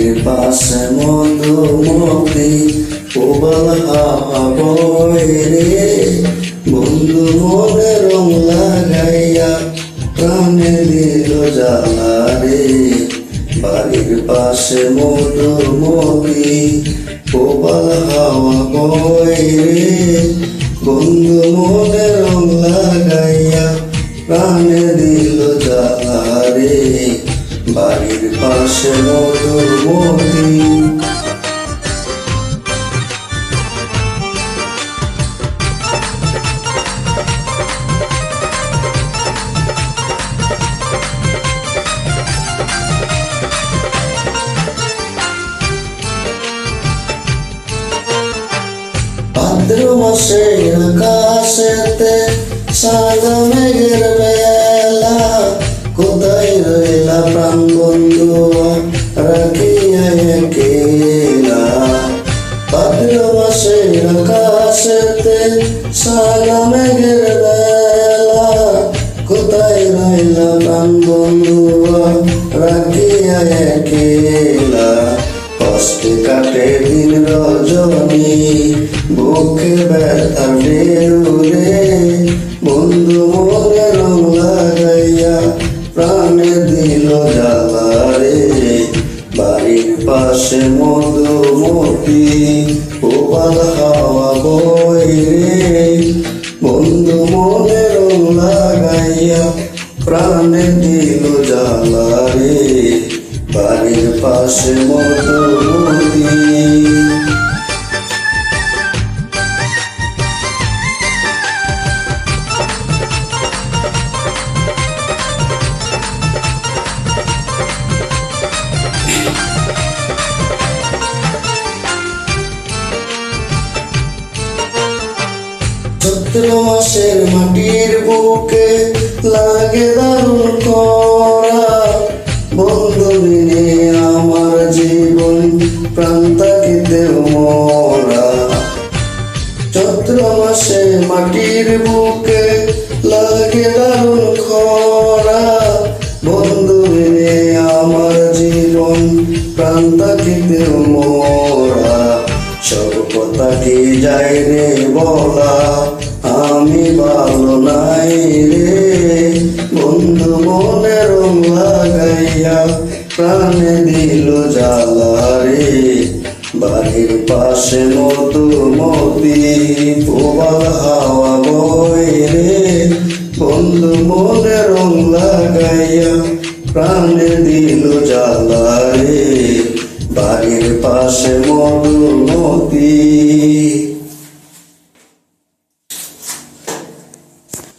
বাড়ির পাশে মধুমতি প্রবল হাওয়া বয় রে, বন্ধু মনে রং লাগাইয়া প্রাণে দিল জ্বালা রে। বাড়ির পাশে মধুমতি প্রবল হাওয়া বয় রে, বন্ধু মনে রং লাগাইয়া প্রাণে দিল জ্বালা রে। বাড়ির পাশে মধুমতি। ভাদ্র মাসের আকাশেতে সাদা মেঘের বেলা, কোথায় রইলা প্রাণ বন্ধু রাখিয়া একেলা। ভাদ্র মাসের আকাশেতে সাদা মেঘের বেলা, কোথায় রইলা প্রাণ বন্ধু রাখিয়া একেলা। কষ্টে কাটে দিন রজনী, বুকে ব্যথার ঢেউ রে, বন্ধু মনে রং লাগাইয়া প্রাণে দিল জ্বালা রে। বাড়ির পাশে মধুমতি প্রবল হাওয়া বয় রে, বন্ধু মনে রং লাগাইয়া প্রাণে দিল জ্বালা রে। বাড়ির পাশে মধুমতি। চৈত্র মাসের মাটির বুকে লাগে দারুণ খরা, বন্ধু বিনে আমার জীবন প্রাণ থাকিতে মরা। চৈত্র মাসে মাটির বুকে লাগে দারুণ খরা, বন্ধু বিনে আমার জীবন প্রাণ থাকিতে মরা। সব কথা কি যাই রে বলা, আমি ভালো নাই রে, বন্ধু মনে রং লাগাইয়া প্রাণে দিল জ্বালা রে। বাড়ির পাশে মধুমতি প্রবল হাওয়া বয় রে, বন্ধু মনে রং লাগাইয়া প্রাণে দিল জ্বালা রে। বাড়ির পাশে মধুমতি।